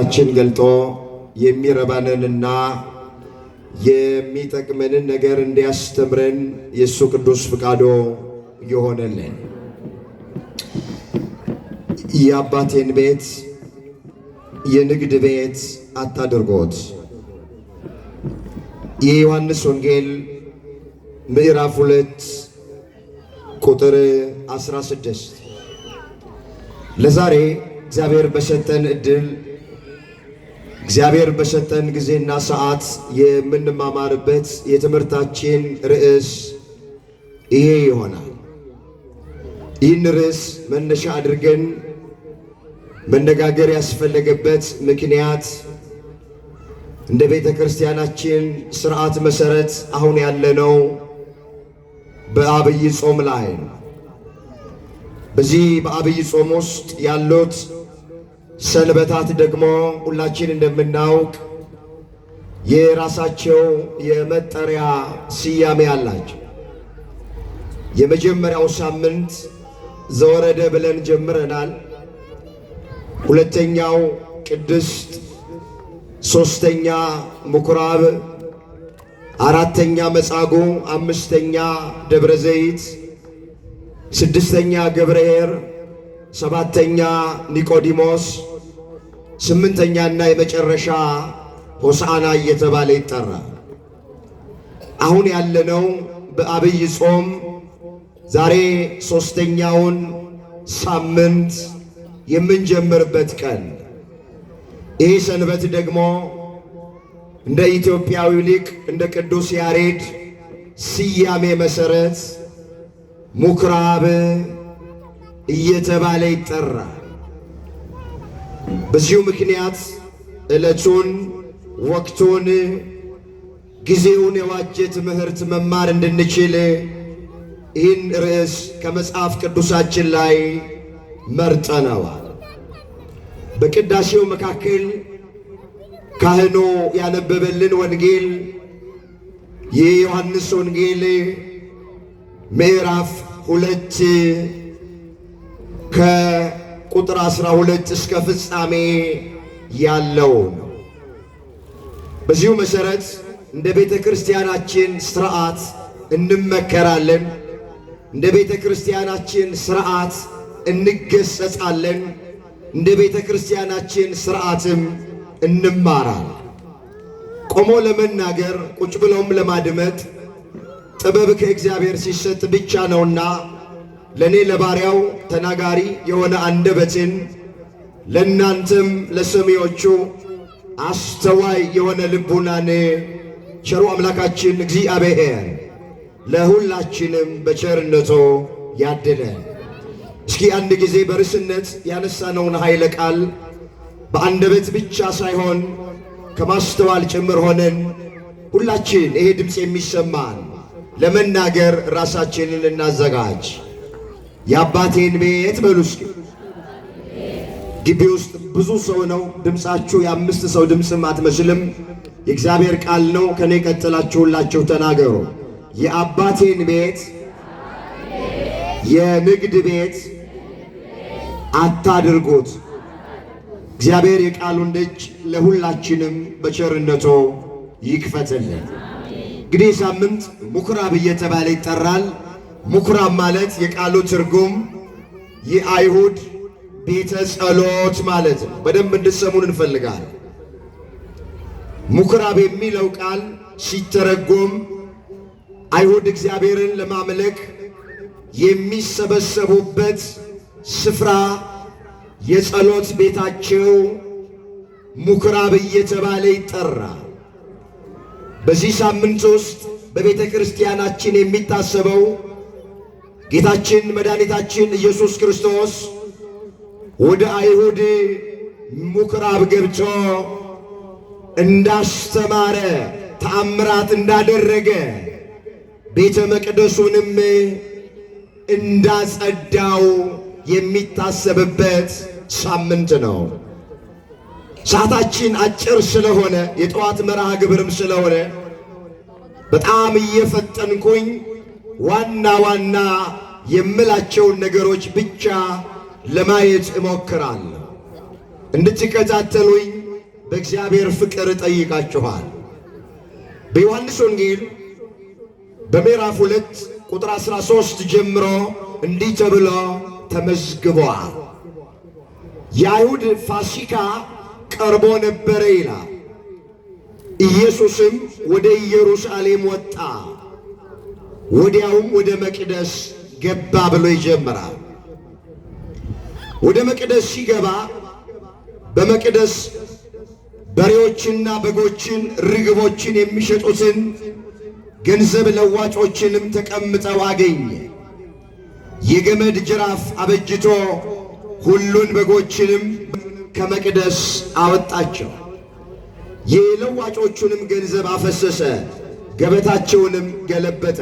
አምላካችን ገልጦ የሚረባንንና የሚጠቅመንን ነገር እንዲያስተምረን የእሱ ቅዱስ ፍቃዶ ይሆነልን። የአባቴን ቤት የንግድ ቤት አታድርጎት። የዮሐንስ ወንጌል ምዕራፍ 2 ቁጥር 16። ለዛሬ እግዚአብሔር በሰጠን ዕድል እግዚአብሔር በሰጠን ጊዜና ሰዓት የምንማማርበት የትምህርታችን ርዕስ ይሄ ይሆናል። ይህን ርዕስ መነሻ አድርገን መነጋገር ያስፈለገበት ምክንያት እንደ ቤተ ክርስቲያናችን ሥርዓት መሠረት አሁን ያለነው በአብይ ጾም ላይ ነው። በዚህ በአብይ ጾም ውስጥ ያሉት ሰንበታት ደግሞ ሁላችን እንደምናውቅ የራሳቸው የመጠሪያ ስያሜ አላቸው። የመጀመሪያው ሳምንት ዘወረደ ብለን ጀምረናል። ሁለተኛው ቅድስት፣ ሶስተኛ ምኩራብ፣ አራተኛ መጻጉዕ፣ አምስተኛ ደብረ ዘይት፣ ስድስተኛ ገብርኄር፣ ሰባተኛ ኒቆዲሞስ፣ ስምንተኛና የመጨረሻ ሆሳዕና እየተባለ ይጠራል። አሁን ያለነው በአብይ ጾም ዛሬ ሶስተኛውን ሳምንት የምንጀምርበት ቀን። ይህ ሰንበት ደግሞ እንደ ኢትዮጵያዊ ሊቅ እንደ ቅዱስ ያሬድ ስያሜ መሠረት ምኩራብ እየተባለ ይጠራል። በዚሁ ምክንያት ዕለቱን፣ ወቅቱን፣ ጊዜውን የዋጀ ትምህርት መማር እንድንችል ይህን ርዕስ ከመጽሐፍ ቅዱሳችን ላይ መርጠነዋል። በቅዳሴው መካከል ካህኑ ያነበበልን ወንጌል የዮሐንስ ወንጌል ምዕራፍ 2 ከቁጥር 12 እስከ ፍጻሜ ያለው ነው። በዚሁ መሠረት እንደ ቤተ ክርስቲያናችን ሥርዓት እንመከራለን። እንደ ቤተ ክርስቲያናችን ሥርዓት እንገሰጻለን። እንደ ቤተ ክርስቲያናችን ሥርዓትም እንማራለን። ቆሞ ለመናገር ቁጭ ብለውም ለማድመጥ ጥበብ ከእግዚአብሔር ሲሰጥ ብቻ ነውና ለኔ ለባሪያው ተናጋሪ የሆነ አንደበትን ለእናንተም ለሰሚዎቹ አስተዋይ የሆነ ልቡናን ቸሩ አምላካችን እግዚአብሔር ለሁላችንም በቸርነቱ ያድለን። እስኪ አንድ ጊዜ በርዕስነት ያነሳነውን ኃይለ ቃል በአንደበት ብቻ ሳይሆን ከማስተዋል ጭምር ሆነን ሁላችን ይሄ ድምፅ የሚሰማን ለመናገር ራሳችንን እናዘጋጅ። የአባቴን ቤት በሉ እስኪ። ግቢ ውስጥ ብዙ ሰው ነው። ድምፃችሁ የአምስት ሰው ድምፅም አትመስልም። የእግዚአብሔር ቃል ነው። ከኔ ቀጥላችሁ ሁላችሁ ተናገሩ። የአባቴን ቤት የንግድ ቤት አታድርጉት። እግዚአብሔር የቃሉን ደጅ ለሁላችንም በቸርነቱ ይክፈትልን። እንግዲህ ሳምንት ምኩራብ እየተባለ ይጠራል። ምኩራብ ማለት የቃሉ ትርጉም የአይሁድ ቤተ ጸሎት ማለት ነው። በደንብ እንድትሰሙን እንፈልጋለን። ምኩራብ የሚለው ቃል ሲተረጎም አይሁድ እግዚአብሔርን ለማምለክ የሚሰበሰቡበት ስፍራ የጸሎት ቤታቸው ምኩራብ እየተባለ ይጠራል። በዚህ ሳምንት ውስጥ በቤተ ክርስቲያናችን የሚታሰበው ጌታችን መድኃኒታችን ኢየሱስ ክርስቶስ ወደ አይሁድ ምኩራብ ገብቶ እንዳስተማረ፣ ተአምራት እንዳደረገ፣ ቤተ መቅደሱንም እንዳጸዳው የሚታሰብበት ሳምንት ነው። ሰዓታችን አጭር ስለሆነ የጠዋት መርሃ ግብርም ስለሆነ በጣም እየፈጠንኩኝ ዋና ዋና የምላቸውን ነገሮች ብቻ ለማየት እሞክራለሁ። እንድትከታተሉኝ በእግዚአብሔር ፍቅር ጠይቃችኋል። በዮሐንስ ወንጌል በምዕራፍ 2 ቁጥር 13 ጀምሮ እንዲህ ተብሎ ተመዝግቧል። የአይሁድ ፋሲካ ቀርቦ ነበረ ይላል። ኢየሱስም ወደ ኢየሩሳሌም ወጣ፣ ወዲያውም ወደ መቅደስ ገባ ብሎ ይጀምራል። ወደ መቅደስ ሲገባ በመቅደስ በሬዎችና በጎችን ርግቦችን የሚሸጡትን ገንዘብ ለዋጮችንም ተቀምጠው አገኘ። የገመድ ጅራፍ አበጅቶ ሁሉን በጎችንም ከመቅደስ አወጣቸው። የለዋጮቹንም ገንዘብ አፈሰሰ፣ ገበታቸውንም ገለበጠ።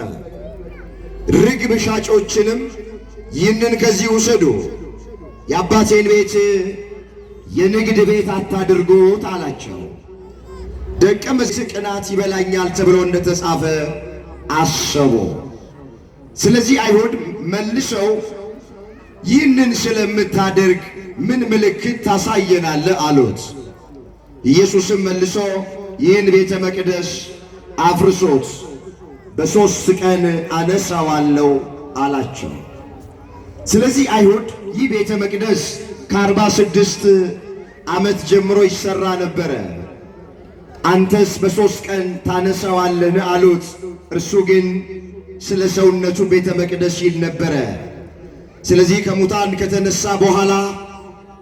ርግብ ሻጮችንም ይህንን ከዚህ ውሰዱ፣ የአባቴን ቤት የንግድ ቤት አታድርጉት አላቸው። ደቀ መዛሙርት ቅናት ይበላኛል ተብሎ እንደተጻፈ አሰቡ። ስለዚህ አይሁድ መልሰው ይህንን ስለምታደርግ ምን ምልክት ታሳየናለህ አሉት። ኢየሱስም መልሶ ይህን ቤተ መቅደስ አፍርሶት በ3 ቀን አነሳዋለሁ አላቸው። ስለዚህ አይሁድ ይህ ቤተ መቅደስ ከ46 ዓመት ጀምሮ ይሰራ ነበረ። አንተስ በ3 ቀን ታነሳዋለህ አሉት። እርሱ ግን ስለ ሰውነቱ ቤተ መቅደስ ይል ነበረ። ስለዚህ ከሙታን ከተነሳ በኋላ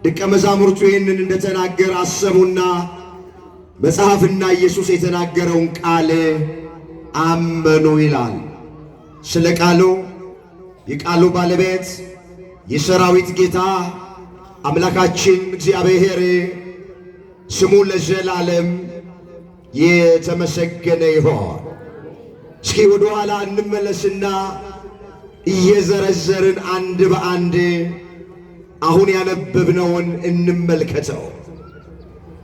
ደቀ መዛሙርቱ ይህንን እንደተናገረ አሰቡና መጽሐፍና ኢየሱስ የተናገረውን ቃል አመኑ ይላል። ስለ ቃሉ የቃሉ ባለቤት የሰራዊት ጌታ አምላካችን እግዚአብሔር ስሙ ለዘላለም የተመሰገነ ይሁን። እስኪ ወደ ኋላ እንመለስና እየዘረዘርን አንድ በአንድ አሁን ያነበብነውን እንመልከተው።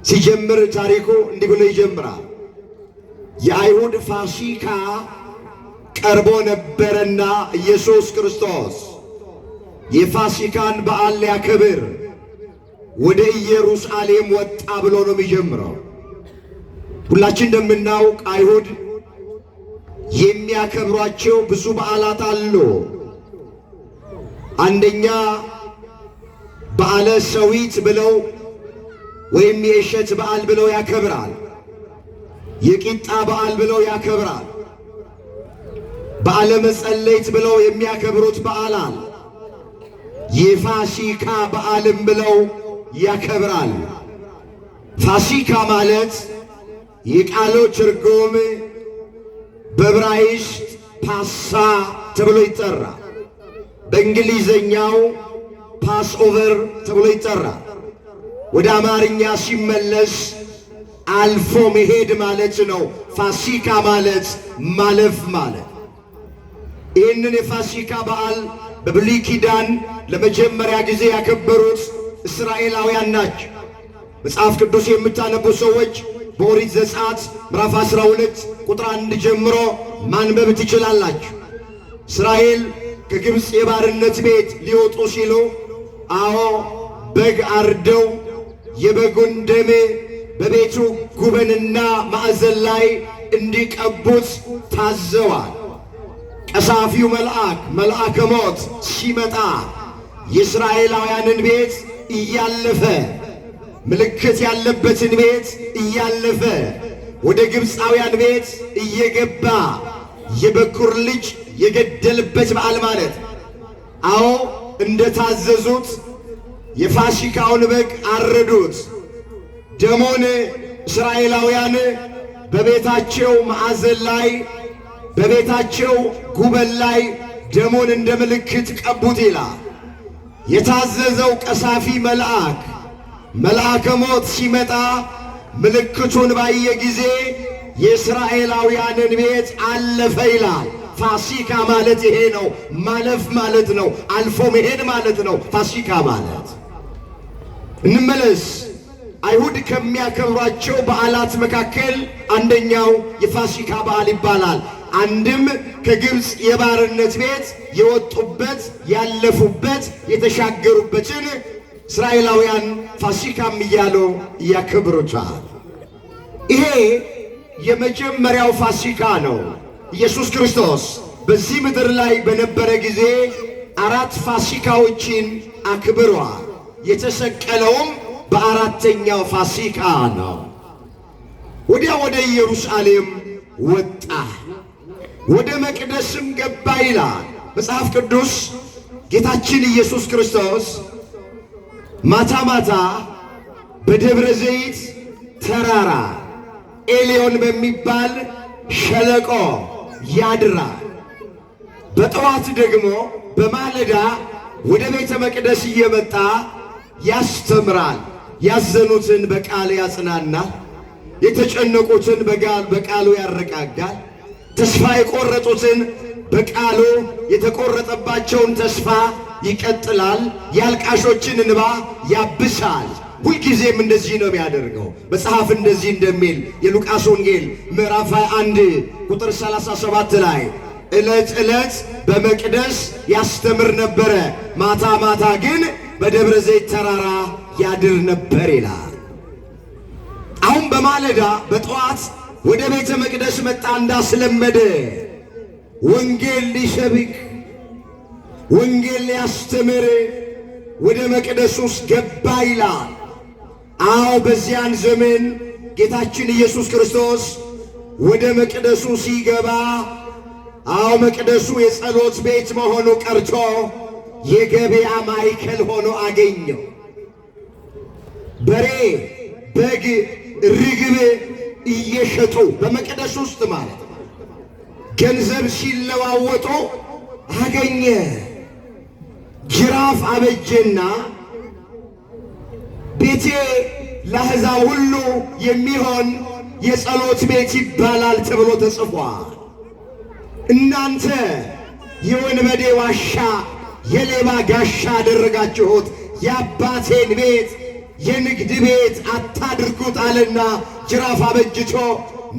ሲጀምር ታሪኩ እንዲህ ብሎ ይጀምራል። የአይሁድ ፋሲካ ቀርቦ ነበረና ኢየሱስ ክርስቶስ የፋሲካን በዓል ሊያከብር ወደ ኢየሩሳሌም ወጣ ብሎ ነው የሚጀምረው። ሁላችን እንደምናውቅ አይሁድ የሚያከብሯቸው ብዙ በዓላት አሉ። አንደኛ በዓለ ሰዊት ብለው ወይም የእሸት በዓል ብለው ያከብራል። የቂጣ በዓል ብለው ያከብራል። በዓለ መጸለይት ብለው የሚያከብሩት በዓላል የፋሲካ በዓልም ብለው ያከብራል። ፋሲካ ማለት የቃሉ ትርጉም በዕብራይስጥ ፓሳ ተብሎ ይጠራል። በእንግሊዘኛው ፓስ ኦቨር ተብሎ ይጠራል። ወደ አማርኛ ሲመለስ አልፎ መሄድ ማለት ነው። ፋሲካ ማለት ማለፍ ማለት። ይህንን የፋሲካ በዓል በብሉይ ኪዳን ለመጀመሪያ ጊዜ ያከበሩት እስራኤላውያን ናቸው። መጽሐፍ ቅዱስ የምታነቡ ሰዎች በኦሪት ዘጸአት ምዕራፍ 12 ቁጥር 1 ጀምሮ ማንበብ ትችላላችሁ። እስራኤል ከግብፅ የባርነት ቤት ሊወጡ ሲሉ በግ አርደው የበጉን ደም በቤቱ ጉበንና ማዕዘን ላይ እንዲቀቡት ታዘዋል። ቀሳፊው መልአከ ሞት ሲመጣ የእስራኤላውያንን ቤት እያለፈ ምልክት ያለበትን ቤት እያለፈ ወደ ግብፃውያን ቤት እየገባ የበኩር ልጅ የገደልበት በዓል ማለት። እንደታዘዙት የፋሲካውን በግ አረዱት። ደሙን እስራኤላውያን በቤታቸው ማዕዘን ላይ በቤታቸው ጉበን ላይ ደሙን እንደ ምልክት ቀቡት ይላል። የታዘዘው ቀሳፊ መልአከ ሞት ሲመጣ ምልክቱን ባየ ጊዜ የእስራኤላውያንን ቤት አለፈ ይላል። ፋሲካ ማለት ይሄ ነው። ማለፍ ማለት ነው። አልፎ መሄድ ማለት ነው ፋሲካ ማለት። እንመለስ። አይሁድ ከሚያከብሯቸው በዓላት መካከል አንደኛው የፋሲካ በዓል ይባላል። አንድም ከግብፅ የባርነት ቤት የወጡበት ያለፉበት የተሻገሩበትን እስራኤላውያን ፋሲካም እያሉ ያከብሩታል። ይሄ የመጀመሪያው ፋሲካ ነው። ኢየሱስ ክርስቶስ በዚህ ምድር ላይ በነበረ ጊዜ 4 ፋሲካዎችን አክብሯል። የተሰቀለውም በ4ኛው ፋሲካ ነው። ወዲያ ወደ ኢየሩሳሌም ወጣ፣ ወደ መቅደስም ገባ ይላል መጽሐፍ ቅዱስ። ጌታችን ኢየሱስ ክርስቶስ ማታ ማታ በደብረ ዘይት ተራራ ኤልዮን በሚባል ሸለቆ ያድራል። በጠዋት ደግሞ በማለዳ ወደ ቤተ መቅደስ እየመጣ ያስተምራል። ያዘኑትን በቃል ያጽናናል፣ የተጨነቁትን በቃሉ ያረጋጋል፣ ተስፋ የቆረጡትን በቃሉ የተቆረጠባቸውን ተስፋ ይቀጥላል፣ የአልቃሾችን እንባ ያብሳል። ሁልጊዜም እንደዚህ ነው የሚያደርገው። መጽሐፍ እንደዚህ እንደሚል የሉቃስ ወንጌል ምዕራፍ 21 ቁጥር 37 ላይ ዕለት ዕለት በመቅደስ ያስተምር ነበረ፣ ማታ ማታ ግን በደብረ ዘይት ተራራ ያድር ነበር ይላል። አሁን በማለዳ በጠዋት ወደ ቤተ መቅደስ መጣ። እንዳስለመደ ወንጌል ሊሰብክ ወንጌል ሊያስተምር ወደ መቅደስ ውስጥ ገባ ይላል። አዎ በዚያን ዘመን ጌታችን ኢየሱስ ክርስቶስ ወደ መቅደሱ ሲገባ አዎ መቅደሱ የጸሎት ቤት መሆኑ ቀርቶ የገበያ ማዕከል ሆኖ አገኘው። በሬ፣ በግ፣ ርግብ እየሸጡ በመቅደስ ውስጥ ማለት ገንዘብ ሲለዋወጡ አገኘ። ጅራፍ አበጀና ቤቴ ለአሕዛብ ሁሉ የሚሆን የጸሎት ቤት ይባላል ተብሎ ተጽፏል። እናንተ የወንበዴ ዋሻ የሌባ ጋሻ አደረጋችሁት፣ የአባቴን ቤት የንግድ ቤት አታድርጉት አለና ጅራፍ አበጅቶ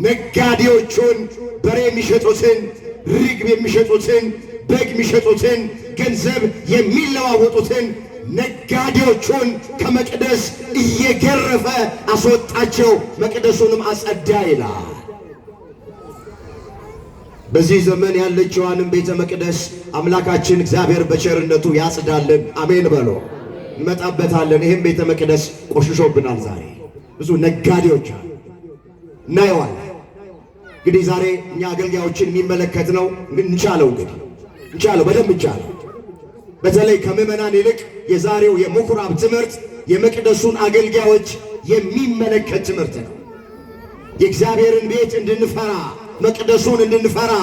ነጋዴዎቹን፣ በሬ የሚሸጡትን፣ ርግብ የሚሸጡትን፣ በግ የሚሸጡትን፣ ገንዘብ የሚለዋወጡትን ነጋዴዎቹን ከመቅደስ እየገረፈ አስወጣቸው፣ መቅደሱንም አጸዳ ይላል። በዚህ ዘመን ያለችዋንም ቤተ መቅደስ አምላካችን እግዚአብሔር በቸርነቱ ያጽዳልን። አሜን በሎ። እንመጣበታለን። ይህም ቤተ መቅደስ ቆሽሾብናል። ዛሬ ብዙ ነጋዴዎች እናየዋለን። እንግዲህ ዛሬ እኛ አገልጋዮችን የሚመለከት ነው። እንቻለው በደንብ እንቻለው። በተለይ ከምዕመናን ይልቅ የዛሬው የምኩራብ ትምህርት የመቅደሱን አገልጋዮች የሚመለከት ትምህርት ነው። የእግዚአብሔርን ቤት እንድንፈራ፣ መቅደሱን እንድንፈራ፣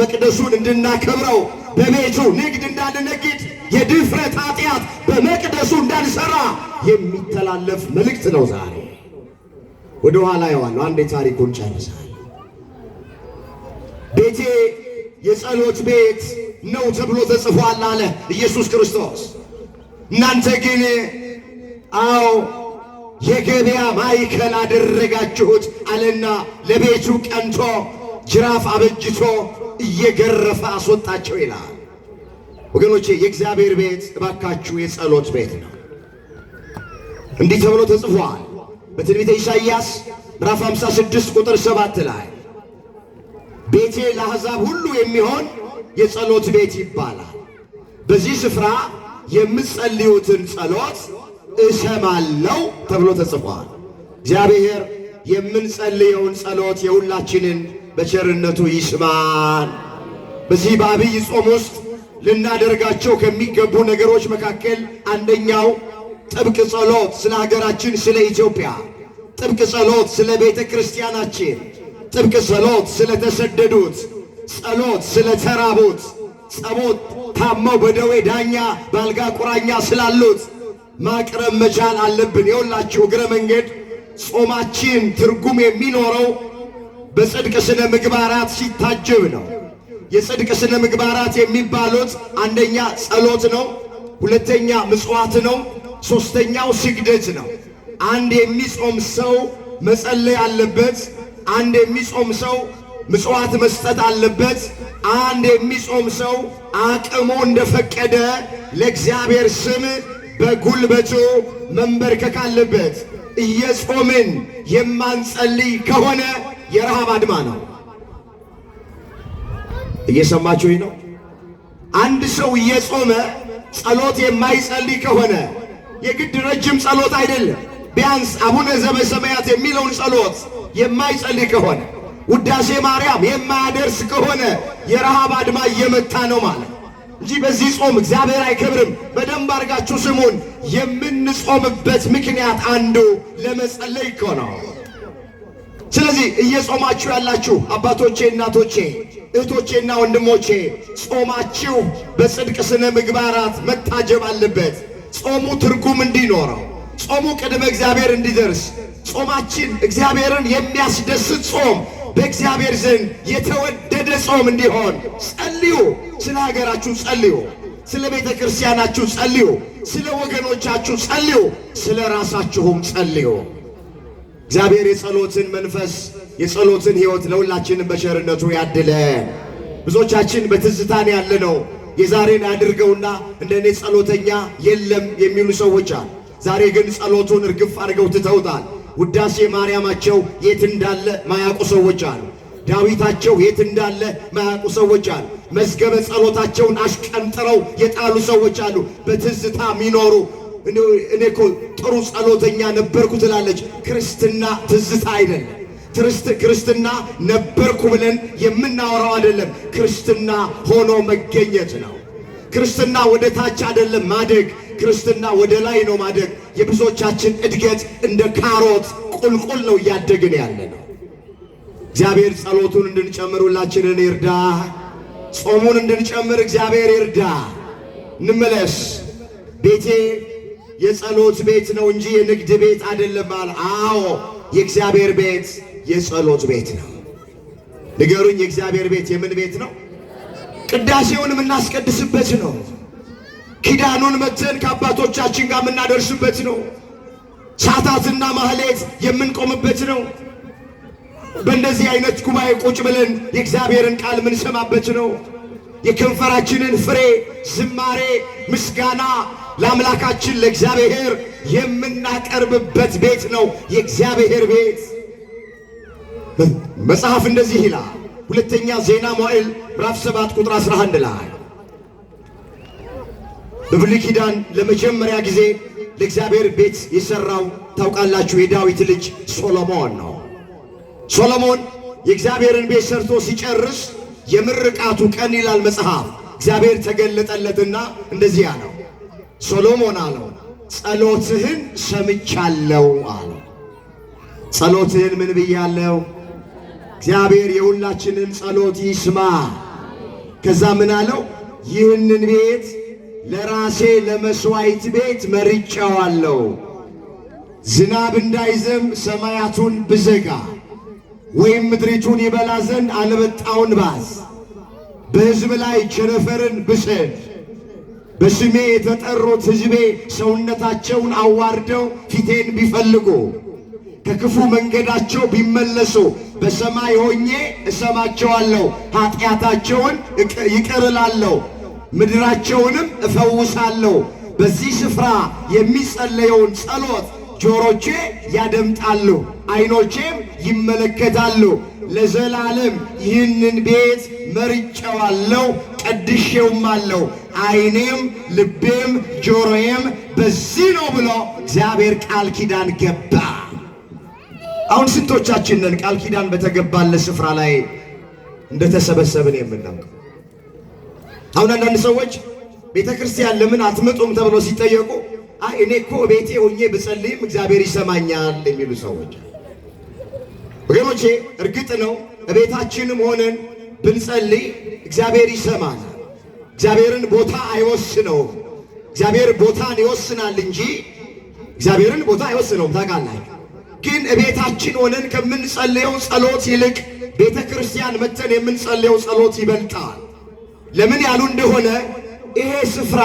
መቅደሱን እንድናከብረው፣ በቤቱ ንግድ እንዳንነግድ፣ የድፍረት ኃጢአት በመቅደሱ እንዳንሰራ የሚተላለፍ መልእክት ነው። ዛሬ ወደ ኋላ የዋለው አንዴ ታሪኩን ጨርሳል። ቤቴ የጸሎት ቤት ነው ተብሎ ተጽፏል አለ ኢየሱስ ክርስቶስ። እናንተ ግን አዎ የገበያ ማዕከል አደረጋችሁት አለና ለቤቱ ቀንቶ ጅራፍ አበጅቶ እየገረፈ አስወጣቸው ይላል። ወገኖቼ የእግዚአብሔር ቤት እባካችሁ የጸሎት ቤት ነው። እንዲህ ተብሎ ተጽፏል በትንቢተ ኢሳይያስ ምዕራፍ 56 ቁጥር 7 ላይ ቤቴ ለአሕዛብ ሁሉ የሚሆን የጸሎት ቤት ይባላል። በዚህ ስፍራ የምትጸልዩትን ጸሎት እሰማለሁ ተብሎ ተጽፏል። እግዚአብሔር የምንጸልየውን ጸሎት የሁላችንን በቸርነቱ ይስማን። በዚህ በአብይ ጾም ውስጥ ልናደርጋቸው ከሚገቡ ነገሮች መካከል አንደኛው ጥብቅ ጸሎት ስለ ሀገራችን ስለ ኢትዮጵያ፣ ጥብቅ ጸሎት ስለ ቤተ ክርስቲያናችን፣ ጥብቅ ጸሎት ስለ ተሰደዱት፣ ጸሎት ስለ ተራቡት፣ ጸሎት ታመው በደዌ ዳኛ ባልጋ ቁራኛ ስላሉት ማቅረብ መቻል አለብን። የሁላችሁ እግረ መንገድ ጾማችን ትርጉም የሚኖረው በጽድቅ ስነ ምግባራት ሲታጀብ ነው። የጽድቅ ስነ ምግባራት የሚባሉት አንደኛ ጸሎት ነው፣ ሁለተኛ ምጽዋት ነው፣ ሶስተኛው ስግደት ነው። አንድ የሚጾም ሰው መጸለይ አለበት። አንድ የሚጾም ሰው ምጽዋት መስጠት አለበት። አንድ የሚጾም ሰው አቅሙ እንደፈቀደ ለእግዚአብሔር ስም በጉልበቱ መንበርከክ አለበት። እየጾምን የማንጸልይ ከሆነ የረሃብ አድማ ነው። እየሰማችሁኝ ነው? አንድ ሰው እየጾመ ጸሎት የማይጸልይ ከሆነ የግድ ረጅም ጸሎት አይደለም፣ ቢያንስ አቡነ ዘበሰማያት የሚለውን ጸሎት የማይጸልይ ከሆነ ውዳሴ ማርያም የማያደርስ ከሆነ የረሃብ አድማ እየመታ ነው ማለት እንጂ በዚህ ጾም እግዚአብሔር አይከብርም። በደንብ አድርጋችሁ ስሙን። የምንጾምበት ምክንያት አንዱ ለመጸለይ እኮ ነው። ስለዚህ እየጾማችሁ ያላችሁ አባቶቼ፣ እናቶቼ፣ እህቶቼና ወንድሞቼ ጾማችሁ በጽድቅ ስነ ምግባራት መታጀብ አለበት። ጾሙ ትርጉም እንዲኖረው፣ ጾሙ ቅድመ እግዚአብሔር እንዲደርስ፣ ጾማችን እግዚአብሔርን የሚያስደስት ጾም፣ በእግዚአብሔር ዘንድ የተወደደ ጾም እንዲሆን ጸልዩ። ስለ ሀገራችሁ ጸልዩ፣ ስለ ቤተ ክርስቲያናችሁ ጸልዩ፣ ስለ ወገኖቻችሁ ጸልዩ፣ ስለ ራሳችሁም ጸልዩ። እግዚአብሔር የጸሎትን መንፈስ የጸሎትን ሕይወት ለሁላችንም በቸርነቱ ያድለን። ብዙዎቻችን በትዝታን ያለነው የዛሬን አድርገውና እንደኔ ጸሎተኛ የለም የሚሉ ሰዎች አሉ። ዛሬ ግን ጸሎቱን እርግፍ አድርገው ትተውታል። ውዳሴ ማርያማቸው የት እንዳለ ማያውቁ ሰዎች አሉ። ዳዊታቸው የት እንዳለ ማያውቁ ሰዎች አሉ። መዝገበ ጸሎታቸውን አሽቀንጥረው የጣሉ ሰዎች አሉ። በትዝታ የሚኖሩ እኔ እኮ ጥሩ ጸሎተኛ ነበርኩ ትላለች። ክርስትና ትዝታ አይደለም። ክርስትና ነበርኩ ብለን የምናወራው አይደለም። ክርስትና ሆኖ መገኘት ነው። ክርስትና ወደ ታች አይደለም ማደግ፣ ክርስትና ወደ ላይ ነው ማደግ። የብዙዎቻችን እድገት እንደ ካሮት ቁልቁል ነው እያደግን ያለ ነው። እግዚአብሔር ጸሎቱን እንድንጨምር ሁላችንን ይርዳ። ጾሙን እንድንጨምር እግዚአብሔር ይርዳ። እንመለስ። ቤቴ የጸሎት ቤት ነው እንጂ የንግድ ቤት አይደለም አለ። አዎ የእግዚአብሔር ቤት የጸሎት ቤት ነው። ንገሩኝ፣ የእግዚአብሔር ቤት የምን ቤት ነው? ቅዳሴውን የምናስቀድስበት ነው። ኪዳኑን መተን ከአባቶቻችን ጋር የምናደርስበት ነው። ሰዓታትና ማህሌት የምንቆምበት ነው። በእንደዚህ አይነት ጉባኤ ቁጭ ብለን የእግዚአብሔርን ቃል የምንሰማበት ነው። የከንፈራችንን ፍሬ ዝማሬ፣ ምስጋና ለአምላካችን ለእግዚአብሔር የምናቀርብበት ቤት ነው የእግዚአብሔር ቤት። መጽሐፍ እንደዚህ ይላል። ሁለተኛ ዜና መዋዕል ምዕራፍ 7 ቁጥር 11 ላይ በብሉይ ኪዳን ለመጀመሪያ ጊዜ ለእግዚአብሔር ቤት የሰራው ታውቃላችሁ፣ የዳዊት ልጅ ሶሎሞን ነው። ሶሎሞን የእግዚአብሔርን ቤት ሰርቶ ሲጨርስ የምርቃቱ ቀን ይላል መጽሐፍ፣ እግዚአብሔር ተገለጠለትና እንደዚህ አለው፣ ሶሎሞን አለው ጸሎትህን ሰምቻለሁ አለው። ጸሎትህን ምን ብያለሁ? እግዚአብሔር የሁላችንን ጸሎት ይስማ። ከዛ ምን አለው? ይህንን ቤት ለራሴ ለመስዋዕት ቤት መርጫዋለሁ። ዝናብ እንዳይዘንብ ሰማያቱን ብዘጋ ወይም ምድሪቱን ይበላ ዘንድ አንበጣውን ባዝ፣ በሕዝብ ላይ ቸነፈርን ብሰድ፣ በስሜ የተጠሩት ሕዝቤ ሰውነታቸውን አዋርደው ፊቴን ቢፈልጉ ከክፉ መንገዳቸው ቢመለሱ በሰማይ ሆኜ እሰማቸዋለሁ፣ ኃጢአታቸውን ይቅር እላለሁ፣ ምድራቸውንም እፈውሳለሁ። በዚህ ስፍራ የሚጸለየውን ጸሎት ጆሮቼ ያደምጣሉ፣ ዓይኖቼም ይመለከታሉ። ለዘላለም ይህንን ቤት መርጬዋለሁ፣ ቀድሼውማለሁ። ዓይኔም ልቤም ጆሮዬም በዚህ ነው ብሎ እግዚአብሔር ቃል ኪዳን ገባ። አሁን ስንቶቻችንን ቃል ኪዳን በተገባለት ስፍራ ላይ እንደተሰበሰብን የምናውቀው? አሁን አንዳንድ ሰዎች ቤተ ክርስቲያን ለምን አትመጡም ተብሎ ሲጠየቁ አይ እኔ እኮ ቤቴ ሆኜ ብጸልይም እግዚአብሔር ይሰማኛል የሚሉ ሰዎች። ወገኖቼ እርግጥ ነው ቤታችንም ሆነን ብንጸልይ እግዚአብሔር ይሰማል። እግዚአብሔርን ቦታ አይወስነውም። እግዚአብሔር ቦታን ይወስናል እንጂ እግዚአብሔርን ቦታ አይወስነውም። ታውቃላችሁ። ግን ቤታችን ሆነን ከምንጸልየው ጸሎት ይልቅ ቤተ ክርስቲያን መተን የምንጸልየው ጸሎት ይበልጣል። ለምን ያሉ እንደሆነ ይሄ ስፍራ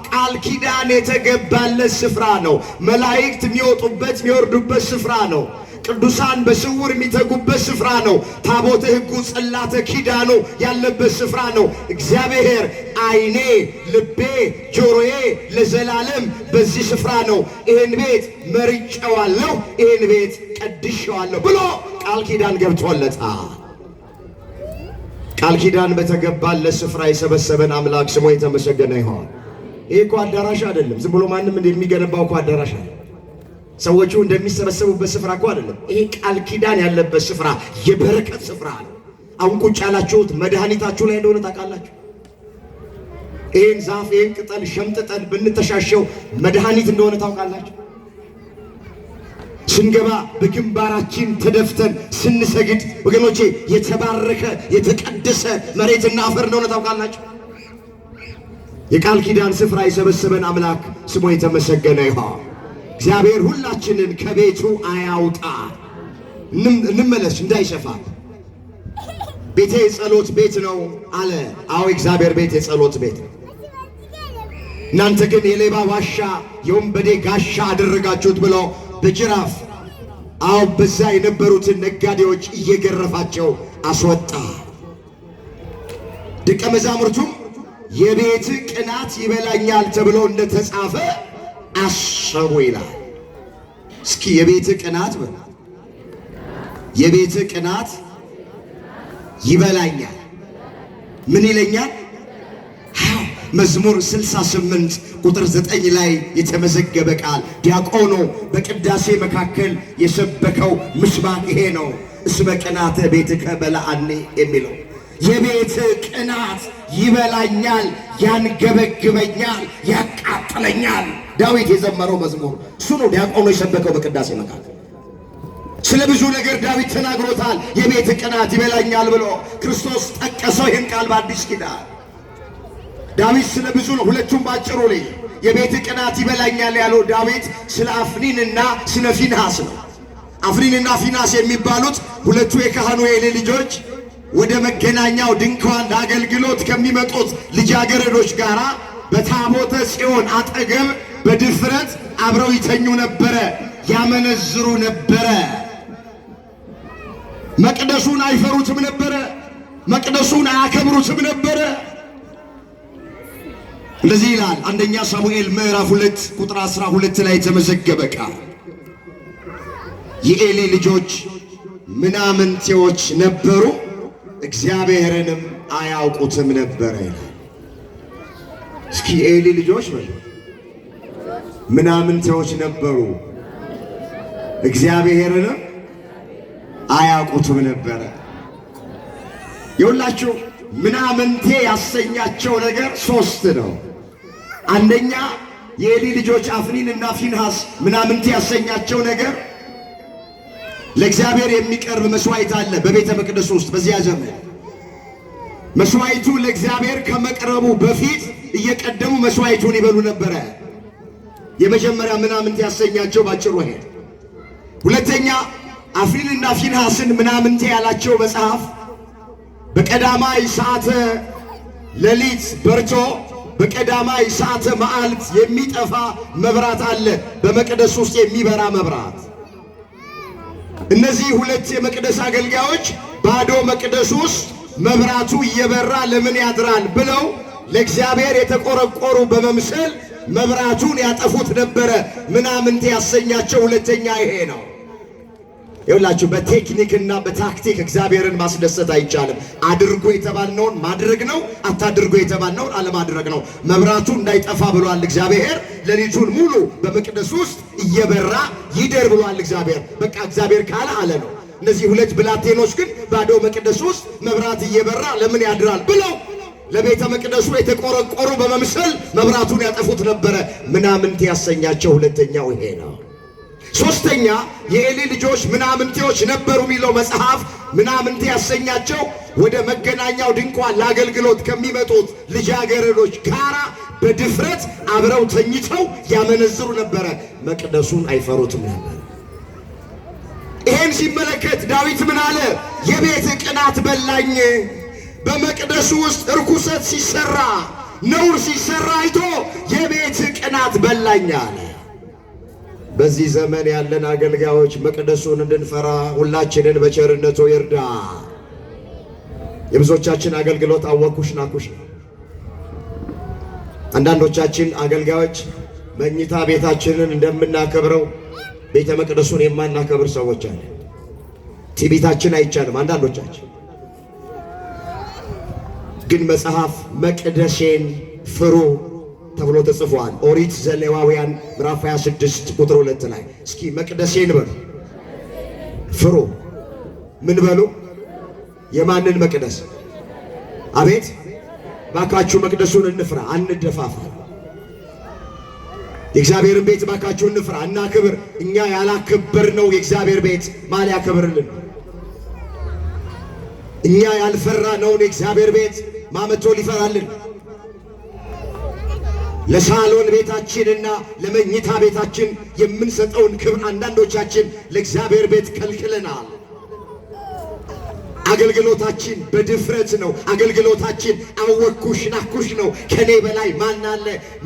ቃል ኪዳን የተገባለት ስፍራ ነው። መላእክት የሚወጡበት የሚወርዱበት ስፍራ ነው። ቅዱሳን በስውር የሚተጉበት ስፍራ ነው። ታቦተ ሕጉ ጽላተ ኪዳኑ ያለበት ስፍራ ነው። እግዚአብሔር ዓይኔ፣ ልቤ፣ ጆሮዬ ለዘላለም በዚህ ስፍራ ነው። ይህን ቤት መርጬዋለሁ፣ ይህን ቤት ቀድሼዋለሁ ብሎ ቃል ኪዳን ገብቶለታል። ቃል ኪዳን በተገባለት ስፍራ የሰበሰበን አምላክ ስሙ የተመሰገነ ይሁን። ይህ እኮ አዳራሽ አይደለም። ዝም ብሎ ማንም እንደሚገነባው እኮ አዳራሽ አይደለም። ሰዎቹ እንደሚሰበሰቡበት ስፍራ እኮ አይደለም። ይሄ ቃል ኪዳን ያለበት ስፍራ የበረከት ስፍራ ነው። አሁን ቁጭ ያላችሁት መድኃኒታችሁ ላይ እንደሆነ ታውቃላችሁ። ይህን ዛፍ ይህን ቅጠል ሸምጥጠን ብንተሻሸው መድኃኒት እንደሆነ ታውቃላችሁ። ስንገባ በግንባራችን ተደፍተን ስንሰግድ ወገኖቼ የተባረከ የተቀደሰ መሬትና አፈር እንደሆነ ታውቃላችሁ። የቃል ኪዳን ስፍራ የሰበሰበን አምላክ ስሙ የተመሰገነ ይሁን። እግዚአብሔር ሁላችንን ከቤቱ አያውጣ። እንመለስ እንዳይሰፋ። ቤቴ የጸሎት ቤት ነው አለ። አዎ እግዚአብሔር ቤት የጸሎት ቤት ነው። እናንተ ግን የሌባ ዋሻ የወንበዴ ጋሻ አደረጋችሁት ብሎ በጅራፍ አዎ በዛ የነበሩትን ነጋዴዎች እየገረፋቸው አስወጣ። ደቀ መዛሙርቱም የቤት ቅናት ይበላኛል ተብሎ እንደተጻፈ አሰቡ ይላል። እስኪ የቤት ቅናት በል። የቤት ቅናት ይበላኛል። ምን ይለኛል? መዝሙር 68 ቁጥር 9 ላይ የተመዘገበ ቃል ዲያቆኑ በቅዳሴ መካከል የሰበከው ምስባክ ይሄ ነው። እስመ ቅናተ ቤትከ በልዐኒ የሚለው የቤት ቅናት ይበላኛል፣ ያንገበግበኛል፣ ያቃጥለኛል። ዳዊት የዘመረው መዝሙር እሱ ነው። ዲያቆኑ የሰበከው በቅዳሴ መካከል ስለ ብዙ ነገር ዳዊት ተናግሮታል። የቤት ቅናት ይበላኛል ብሎ ክርስቶስ ጠቀሰው ይህን ቃል በአዲስ ኪዳን። ዳዊት ስለ ብዙ ነው። ሁለቱም ባጭሩ ላይ የቤት ቅናት ይበላኛል ያለው ዳዊት ስለ አፍኒንና ስለ ፊንሃስ ነው። አፍኒንና ፊንሃስ የሚባሉት ሁለቱ የካህኑ የዔሊ ልጆች ወደ መገናኛው ድንኳን ለአገልግሎት ከሚመጡት ልጃገረዶች ጋር በታቦተ ጽዮን አጠገብ በድፍረት አብረው ይተኙ ነበረ፣ ያመነዝሩ ነበረ። መቅደሱን አይፈሩትም ነበረ፣ መቅደሱን አያከብሩትም ነበረ። እንደዚህ ይላል አንደኛ ሳሙኤል ምዕራፍ 2 ቁጥር 12 ላይ የተመዘገበ ቃል የዔሊ ልጆች ምናምንቴዎች ነበሩ፣ እግዚአብሔርንም አያውቁትም ነበረ ይላል። እስኪ የዔሊ ልጆች ምናምንቴዎች ነበሩ፣ እግዚአብሔርንም አያውቁትም ነበረ። ይኸውላችሁ ምናምንቴ ያሰኛቸው ነገር 3 ነው። አንደኛ የዔሊ ልጆች አፍኒን እና ፊንሃስ ምናምንቴ ያሰኛቸው ነገር ለእግዚአብሔር የሚቀርብ መስዋዕት አለ በቤተ መቅደስ ውስጥ። በዚያ ዘመን መስዋዕቱ ለእግዚአብሔር ከመቅረቡ በፊት እየቀደሙ መስዋዕቱን ይበሉ ነበረ። የመጀመሪያ ምናምንቴ ያሰኛቸው ባጭሩ ይሄ። ሁለተኛ አፍኒንና ፊንሃስን ምናምንቴ ያላቸው መጽሐፍ በቀዳማይ ሰዓተ ሌሊት በርቶ በቀዳማይ ሰዓተ መዓልት የሚጠፋ መብራት አለ፣ በመቅደስ ውስጥ የሚበራ መብራት። እነዚህ ሁለት የመቅደስ አገልጋዮች ባዶ መቅደስ ውስጥ መብራቱ እየበራ ለምን ያድራል ብለው ለእግዚአብሔር የተቆረቆሩ በመምሰል መብራቱን ያጠፉት ነበረ። ምናምንቴ ያሰኛቸው ሁለተኛ ይሄ ነው። ይኸውላችሁ በቴክኒክና በታክቲክ እግዚአብሔርን ማስደሰት አይቻልም። አድርጎ የተባልነውን ማድረግ ነው፣ አታድርጎ የተባልነውን አለማድረግ ነው። መብራቱ እንዳይጠፋ ብሏል እግዚአብሔር። ሌሊቱን ሙሉ በመቅደስ ውስጥ እየበራ ይደር ብሏል እግዚአብሔር። በቃ እግዚአብሔር ካለ አለ ነው። እነዚህ ሁለት ብላቴኖች ግን ባዶ መቅደስ ውስጥ መብራት እየበራ ለምን ያድራል ብለው ለቤተ መቅደሱ የተቆረቆሩ በመምሰል መብራቱን ያጠፉት ነበረ። ምናምንቴ ያሰኛቸው ሁለተኛው ይሄ ነው። ሶስተኛ የዔሊ ልጆች ምናምንቴዎች ነበሩ የሚለው መጽሐፍ ምናምንቴ ያሰኛቸው ወደ መገናኛው ድንኳን ለአገልግሎት ከሚመጡት ልጃገረዶች ጋራ በድፍረት አብረው ተኝተው ያመነዝሩ ነበረ። መቅደሱን አይፈሩትም ነበር። ይሄን ሲመለከት ዳዊት ምን አለ? የቤት ቅናት በላኝ። በመቅደሱ ውስጥ እርኩሰት ሲሰራ፣ ነውር ሲሰራ አይቶ የቤት ቅናት በላኝ አለ። በዚህ ዘመን ያለን አገልጋዮች መቅደሱን እንድንፈራ ሁላችንን በቸርነቱ ይርዳ። የብዙዎቻችን አገልግሎት አወኩሽ ናኩሽ። አንዳንዶቻችን አገልጋዮች መኝታ ቤታችንን እንደምናከብረው ቤተ መቅደሱን የማናከብር ሰዎች አለ። ትዕቢታችን አይቻልም። አንዳንዶቻችን ግን መጽሐፍ መቅደሴን ፍሩ ተብሎ ተጽፏል። ኦሪት ዘሌዋውያን ምዕራፍ 26 ቁጥር 2 ላይ እስኪ መቅደሴን በሉ ፍሩ። ምን በሉ? የማንን መቅደስ? አቤት ባካችሁ መቅደሱን እንፍራ፣ አንደፋፋ። የእግዚአብሔርን ቤት ባካችሁ እንፍራ፣ እናክብር። እኛ ያላከበርነው የእግዚአብሔር ቤት ማን ያከብርልን? እኛ ያልፈራነውን የእግዚአብሔር ቤት ማመቶ ሊፈራልን? ለሳሎን ቤታችንና ለመኝታ ቤታችን የምንሰጠውን ክብር አንዳንዶቻችን ለእግዚአብሔር ቤት ከልክለናል። አገልግሎታችን በድፍረት ነው። አገልግሎታችን አወኩሽ ናኩሽ ነው። ከኔ በላይ ማን አለ?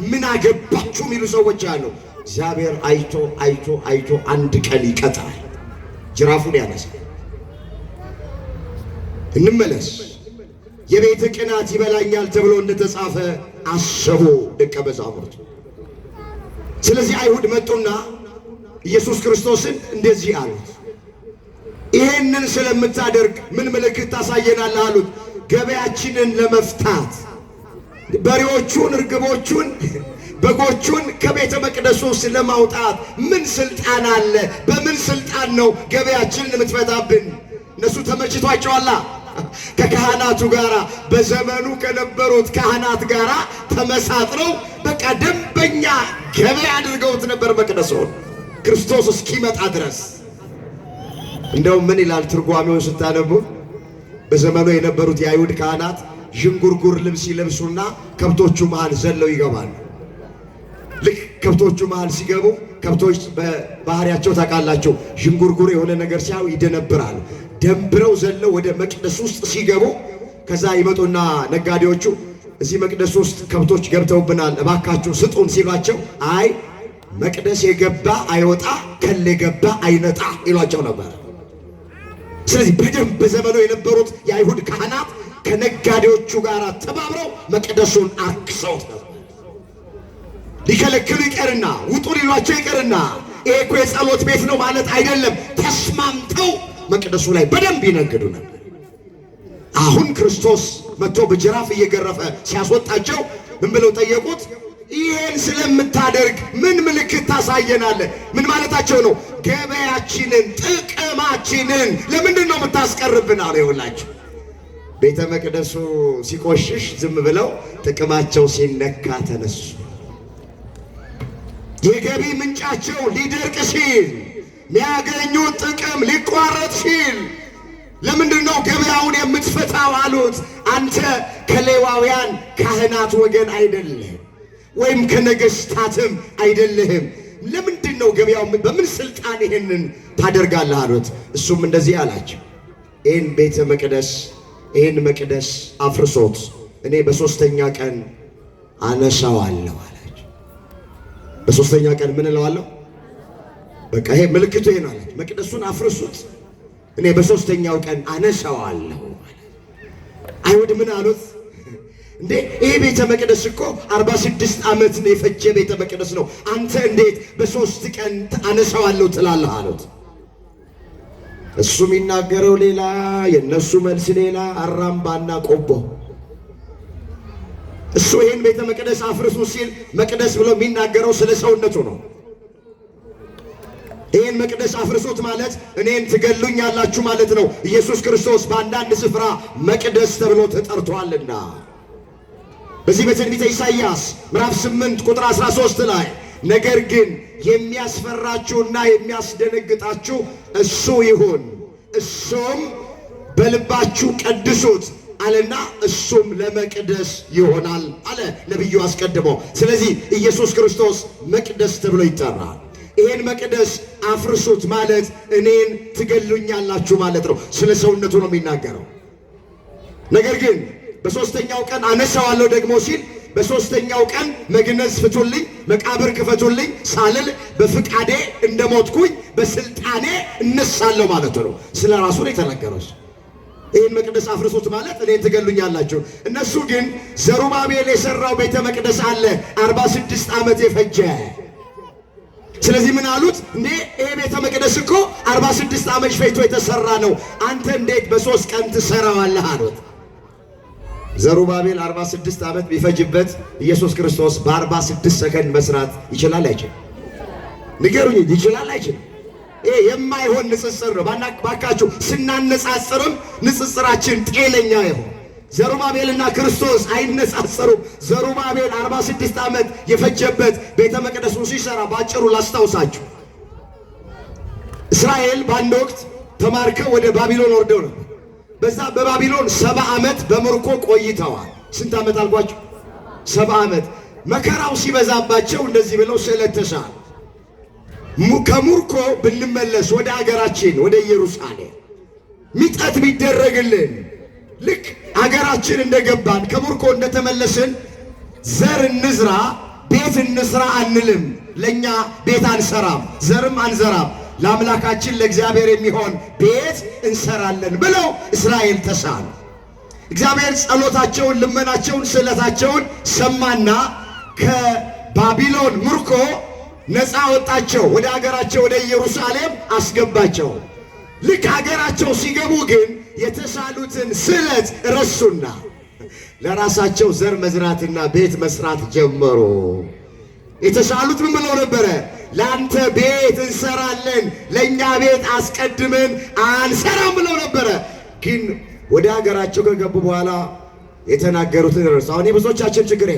ምን አገባችሁ የሚሉ ሰዎች አሉ። እግዚአብሔር አይቶ አይቶ አይቶ አንድ ቀን ይቀጣል፣ ጅራፉን ያነሳል። እንመለስ። የቤት ቅናት ይበላኛል ተብሎ እንደተጻፈ አሰቡ ደቀ መዛሙርቱ። ስለዚህ አይሁድ መጡና ኢየሱስ ክርስቶስን እንደዚህ አሉት፣ ይሄንን ስለምታደርግ ምን ምልክት ታሳየናለህ አሉት። ገበያችንን ለመፍታት በሬዎቹን፣ እርግቦቹን፣ በጎቹን ከቤተ መቅደሱ ለማውጣት ምን ስልጣን አለ? በምን ስልጣን ነው ገበያችንን የምትፈታብን? እነሱ ተመችቷቸዋላ። ከካህናቱ ጋራ በዘመኑ ከነበሩት ካህናት ጋራ ተመሳጥረው በቃ ደንበኛ ገበያ አድርገውት ነበር መቅደሱን ክርስቶስ እስኪመጣ ድረስ። እንደው ምን ይላል ትርጓሜውን ስታነቡ? በዘመኑ የነበሩት የአይሁድ ካህናት ዥንጉርጉር ልብስ ይለብሱና ከብቶቹ መሃል ዘለው ይገባሉ። ልክ ከብቶቹ መሃል ሲገቡ ከብቶች በባህሪያቸው ታውቃላችሁ፣ ዥንጉርጉር የሆነ ነገር ሲያዩ ይደነብራሉ። ደንብረው ዘለው ወደ መቅደስ ውስጥ ሲገቡ ከዛ ይመጡና ነጋዴዎቹ እዚህ መቅደስ ውስጥ ከብቶች ገብተውብናል እባካችሁ ስጡን ሲሏቸው፣ አይ መቅደስ የገባ አይወጣ ከል የገባ አይነጣ ይሏቸው ነበር። ስለዚህ በደንብ በዘመኑ የነበሩት የአይሁድ ካህናት ከነጋዴዎቹ ጋር ተባብረው መቅደሱን አርክሰውት ነበር። ሊከለክሉ ይቀርና ውጡ ሊሏቸው ይቀርና ይሄ እኮ የጸሎት ቤት ነው ማለት አይደለም፣ ተስማምተው መቅደሱ ላይ በደንብ ይነግዱ ነበር። አሁን ክርስቶስ መጥቶ በጅራፍ እየገረፈ ሲያስወጣቸው ምን ብለው ጠየቁት? ይሄን ስለምታደርግ ምን ምልክት ታሳየናለህ? ምን ማለታቸው ነው? ገበያችንን፣ ጥቅማችንን ለምንድን ነው የምታስቀርብን አለ። ይኸውላችሁ ቤተ መቅደሱ ሲቆሽሽ ዝም ብለው ጥቅማቸው ሲነካ ተነሱ። የገቢ ምንጫቸው ሊደርቅ ሲል፣ የሚያገኙት ጥቅም ሊቋረጥ ሲል ለምንድን ነው ገበያውን የምትፈታው አሉት። አንተ ከሌዋውያን ካህናት ወገን አይደለህም፣ ወይም ከነገሥታትም አይደለህም። ለምንድን ነው ገበያው በምን ስልጣን ይሄንን ታደርጋለህ አሉት። እሱም እንደዚህ አላቸው፣ ይህን ቤተ መቅደስ ይህን መቅደስ አፍርሶት እኔ በሦስተኛ ቀን አነሳዋለሁ አላቸው። በሦስተኛ ቀን ምን እለዋለሁ? በቃ ይሄ ምልክቱ ይሄ ነው አላቸው። መቅደሱን አፍርሱት እኔ በሦስተኛው ቀን አነሳዋለሁ። አይሁድ ምን አሉት? እንዴ ይሄ ቤተ መቅደስ እኮ 46 ዓመት ነው የፈጀ ቤተ መቅደስ ነው፣ አንተ እንዴት በ3 ቀን አነሳዋለሁ ትላለህ አሉት። እሱ የሚናገረው ሌላ፣ የነሱ መልስ ሌላ፣ አራምባና ቆቦ። እሱ ይሄን ቤተ መቅደስ አፍርሱ ሲል መቅደስ ብሎ የሚናገረው ስለ ሰውነቱ ነው። ይህን መቅደስ አፍርሱት ማለት እኔን ትገሉኛላችሁ ማለት ነው። ኢየሱስ ክርስቶስ በአንዳንድ ስፍራ መቅደስ ተብሎ ተጠርቷልና በዚህ በትንቢተ ኢሳይያስ ምዕራፍ 8 ቁጥር 13 ላይ ነገር ግን የሚያስፈራችሁና የሚያስደነግጣችሁ እሱ ይሁን፣ እሱም በልባችሁ ቀድሱት አለና እሱም ለመቅደስ ይሆናል አለ ነቢዩ አስቀድሞ። ስለዚህ ኢየሱስ ክርስቶስ መቅደስ ተብሎ ይጠራል። ይሄን መቅደስ አፍርሱት ማለት እኔን ትገሉኛላችሁ ማለት ነው። ስለ ሰውነቱ ነው የሚናገረው። ነገር ግን በሦስተኛው ቀን አነሳዋለሁ ደግሞ ሲል በሶስተኛው ቀን መግነዝ ፍቱልኝ፣ መቃብር ክፈቱልኝ ሳልል በፍቃዴ እንደሞትኩኝ በስልጣኔ እነሳለሁ ማለት ነው። ስለ ራሱ ነው የተናገረው። ይህን መቅደስ አፍርሱት ማለት እኔን ትገሉኛላችሁ። እነሱ ግን ዘሩባቤል የሰራው ቤተ መቅደስ አለ 46 ዓመት የፈጀ። ስለዚህ ምን አሉት? እንዴ ይሄ ቤተ መቅደስ እኮ 46 ዓመት ፈጅቶ የተሰራ ነው፣ አንተ እንዴት በ3 ቀን ትሰራዋለህ አሉት። ዘሩባቤል 46 ዓመት ቢፈጅበት ኢየሱስ ክርስቶስ በ46 ሰከንድ መስራት ይችላል አይችልም? ንገሩኝ፣ ይችላል አይችልም? ይሄ የማይሆን ንጽጽር ነው። ባካችሁ ስናነጻጽርም ንጽጽራችን ጤነኛ ይሁን። ዘሩባቤልና ክርስቶስ አይነጻጸሩም። ዘሩባቤል 46 ዓመት የፈጀበት ቤተ መቅደሱን ሲሰራ ባጭሩ ላስታውሳችሁ። እስራኤል በአንድ ወቅት ተማርከው ወደ ባቢሎን ወርደው ነበር። በዛ በባቢሎን 70 ዓመት በምርኮ ቆይተዋል። ስንት ዓመት አልኳችሁ? 70 ዓመት። መከራው ሲበዛባቸው እንደዚህ ብለው ስዕለት ተሳሉ። ከምርኮ ብንመለስ ወደ አገራችን ወደ ኢየሩሳሌም ሚጠት ቢደረግልን ልክ አገራችን እንደገባን ከምርኮ እንደተመለስን ዘር እንዝራ ቤት እንስራ አንልም። ለኛ ቤት አንሰራም፣ ዘርም አንዘራም፣ ለአምላካችን ለእግዚአብሔር የሚሆን ቤት እንሰራለን ብለው እስራኤል ተሳሉ። እግዚአብሔር ጸሎታቸውን፣ ልመናቸውን፣ ስዕለታቸውን ሰማና ከባቢሎን ምርኮ ነፃ ወጣቸው። ወደ አገራቸው ወደ ኢየሩሳሌም አስገባቸው። ልክ አገራቸው ሲገቡ ግን የተሳሉትን ስዕለት ረሱና ለራሳቸው ዘር መዝራትና ቤት መስራት ጀመሩ። የተሳሉት ምን ብለው ነበረ? ለአንተ ቤት እንሰራለን፣ ለእኛ ቤት አስቀድመን አንሰራም ብለው ነበረ። ግን ወደ ሀገራቸው ከገቡ በኋላ የተናገሩትን ረሱ። አሁን የብዙዎቻችን ችግር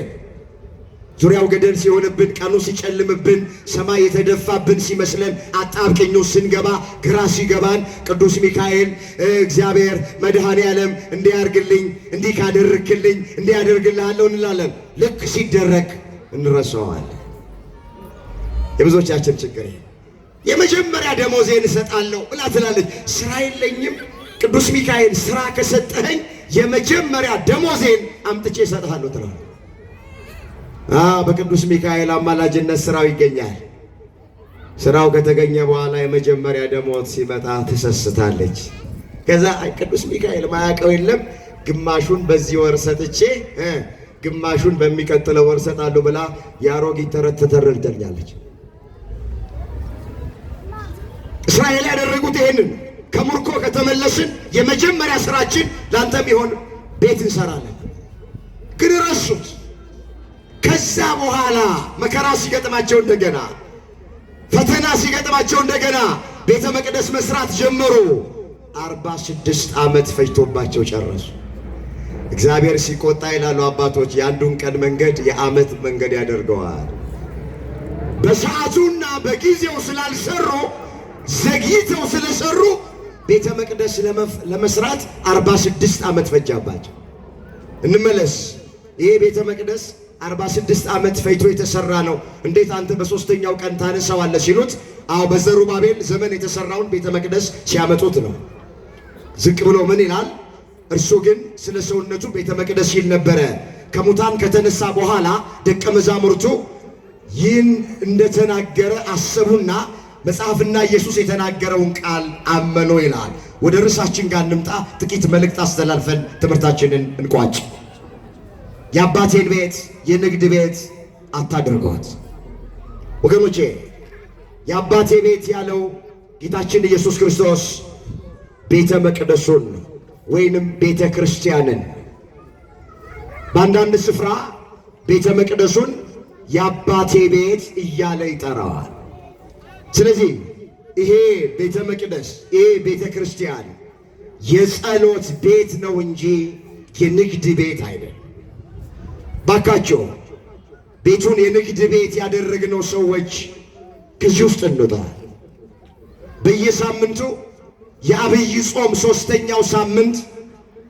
ዙሪያው ገደል ሲሆንብን፣ ቀኑ ሲጨልምብን፣ ሰማይ የተደፋብን ሲመስለን፣ አጣብቂኙ ስንገባ፣ ግራ ሲገባን ቅዱስ ሚካኤል እግዚአብሔር መድኃኔ ዓለም እንዲያርግልኝ፣ እንዲህ ካደረክልኝ እንዲያደርግልሃለሁ እንላለን። ልክ ሲደረግ እንረሳዋለን። የብዙዎቻችን ችግር የመጀመሪያ ደሞዜን እሰጣለሁ ብላ ትላለች። ስራ የለኝም፣ ቅዱስ ሚካኤል ስራ ከሰጠኸኝ የመጀመሪያ ደሞዜን አምጥቼ እሰጥሃለሁ ትላለች። በቅዱስ ሚካኤል አማላጅነት ስራው ይገኛል። ስራው ከተገኘ በኋላ የመጀመሪያ ደሞዝ ሲመጣ ትሰስታለች። ከዛ ቅዱስ ሚካኤል ማያውቀው የለም፣ ግማሹን በዚህ ወር ሰጥቼ ግማሹን በሚቀጥለው ወር ሰጣለሁ ብላ የአሮጊት ተረት ትተርልኛለች። እስራኤል ያደረጉት ይሄንን ከምርኮ ከተመለስን የመጀመሪያ ስራችን ላንተም ይሆን ቤት እንሰራለን። ግን ረሱት። ከዛ በኋላ መከራ ሲገጥማቸው እንደገና ፈተና ሲገጥማቸው እንደገና ቤተ መቅደስ መስራት ጀመሩ። 46 ዓመት ፈጅቶባቸው ጨረሱ። እግዚአብሔር ሲቆጣ ይላሉ አባቶች የአንዱን ቀን መንገድ የዓመት መንገድ ያደርገዋል። በሰዓቱና በጊዜው ስላልሰሩ ዘግይተው ስለሰሩ ቤተ መቅደስ ለመስራት 46 ዓመት ፈጃባቸው። እንመለስ። ይሄ ቤተ መቅደስ 46 ዓመት ፈጅቶ የተሰራ ነው። እንዴት አንተ በሶስተኛው ቀን ታነሳዋለህ ሲሉት፣ አዎ በዘሩባቤል ዘመን የተሰራውን ቤተ መቅደስ ሲያመጡት ነው። ዝቅ ብሎ ምን ይላል? እርሱ ግን ስለ ሰውነቱ ቤተ መቅደስ ይል ነበረ። ከሙታን ከተነሳ በኋላ ደቀ መዛሙርቱ ይህን እንደተናገረ አሰቡና መጽሐፍና ኢየሱስ የተናገረውን ቃል አመኑ ይላል። ወደ ርዕሳችን ጋር እንምጣ። ጥቂት መልእክት አስተላልፈን ትምህርታችንን እንቋጭ። የአባቴን ቤት የንግድ ቤት አታድርጓት። ወገኖቼ የአባቴ ቤት ያለው ጌታችን ኢየሱስ ክርስቶስ ቤተ መቅደሱን ወይንም ቤተ ክርስቲያንን፣ በአንዳንድ ስፍራ ቤተ መቅደሱን የአባቴ ቤት እያለ ይጠራዋል። ስለዚህ ይሄ ቤተ መቅደስ ይሄ ቤተ ክርስቲያን የጸሎት ቤት ነው እንጂ የንግድ ቤት አይደለም። ባካቸው ቤቱን የንግድ ቤት ያደረግነው ሰዎች ከዚህ ውስጥ እንውጣ። በየሳምንቱ የአብይ ጾም 3ኛው ሳምንት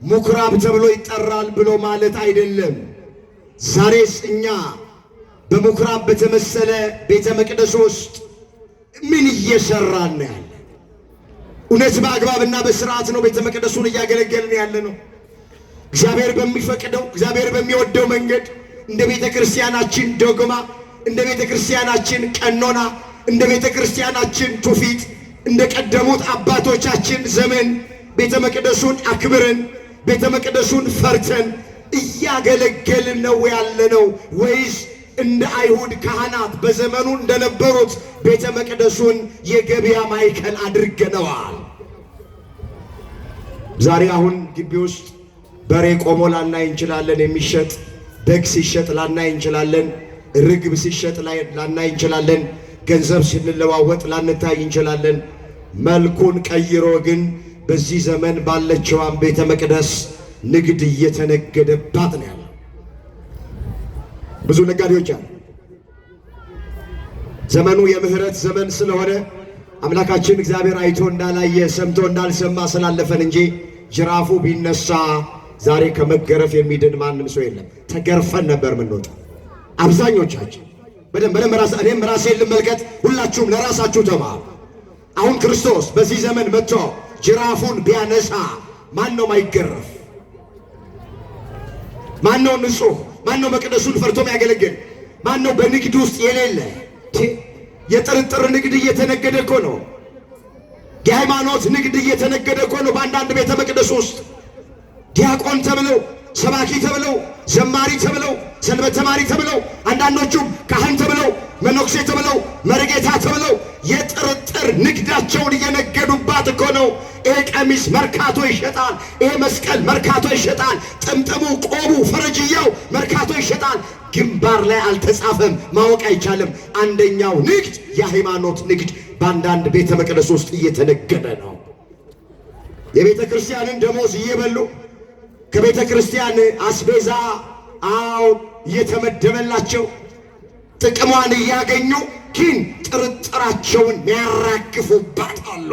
ምኩራብ ተብሎ ይጠራል ብሎ ማለት አይደለም። ዛሬስ እኛ በምኩራብ በተመሰለ ቤተ መቅደስ ውስጥ ምን እየሰራን ነው ያለ? እውነት በአግባብና በስርዓት ነው ቤተ መቅደሱን እያገለገልን ያለ ነው? እግዚአብሔር በሚፈቅደው እግዚአብሔር በሚወደው መንገድ እንደ ቤተ ክርስቲያናችን ዶግማ፣ እንደ ቤተ ክርስቲያናችን ቀኖና፣ እንደ ቤተ ክርስቲያናችን ትውፊት፣ እንደ ቀደሙት አባቶቻችን ዘመን ቤተ መቅደሱን አክብረን ቤተ መቅደሱን ፈርተን እያገለገልን ነው ያለነው ወይስ እንደ አይሁድ ካህናት በዘመኑ እንደነበሩት ቤተ መቅደሱን የገበያ ማዕከል አድርገነዋል? ዛሬ አሁን ግቢ ውስጥ በሬ ቆሞ ላናይ እንችላለን። የሚሸጥ በግ ሲሸጥ ላናይ እንችላለን። ርግብ ሲሸጥ ላናይ እንችላለን። ገንዘብ ስንለዋወጥ ላንታይ እንችላለን። መልኩን ቀይሮ ግን በዚህ ዘመን ባለችዋን ቤተ መቅደስ ንግድ እየተነገደባት ነው ያለው። ብዙ ነጋዴዎች አሉ። ዘመኑ የምህረት ዘመን ስለሆነ አምላካችን እግዚአብሔር አይቶ እንዳላየ ሰምቶ እንዳልሰማ ስላለፈን እንጂ ጅራፉ ቢነሳ ዛሬ ከመገረፍ የሚድን ማንም ሰው የለም። ተገርፈን ነበር ምንወጣ አብዛኞቻችን። በደንብ እኔም ራሴን ልመልከት፣ ሁላችሁም ለራሳችሁ ተማሩ። አሁን ክርስቶስ በዚህ ዘመን መጥቶ ጅራፉን ቢያነሳ ማን ነው ማይገረፍ? ማን ነው ንጹሕ? ማን ነው መቅደሱን ፈርቶ የሚያገለግል? ማን ነው በንግድ ውስጥ የሌለ? የጥርጥር ንግድ እየተነገደ እኮ ነው። የሃይማኖት ንግድ እየተነገደ እኮ ነው። በአንዳንድ ቤተ መቅደስ ውስጥ ዲያቆን ተብለው፣ ሰባኪ ተብለው፣ ዘማሪ ተብለው፣ ሰንበት ተማሪ ተብለው፣ አንዳንዶቹም ካህን ተብለው፣ መነኩሴ ተብለው፣ መርጌታ ተብለው የጥርጥር ንግዳቸውን እየነገዱባት እኮ ነው። ይሄ ቀሚስ መርካቶ ይሸጣል፣ ይሄ መስቀል መርካቶ ይሸጣል፣ ጥምጥሙ፣ ቆቡ፣ ፈረጅያው መርካቶ ይሸጣል። ግንባር ላይ አልተጻፈም፣ ማወቅ አይቻልም። አንደኛው ንግድ የሃይማኖት ንግድ በአንዳንድ ቤተ መቅደስ ውስጥ እየተነገደ ነው። የቤተ ክርስቲያንን ደሞዝ እየበሉ ከቤተ ክርስቲያን አስቤዛ እየተመደበላቸው ጥቅሟን እያገኙ ግን ጥርጥራቸውን ያራግፉባት አሉ።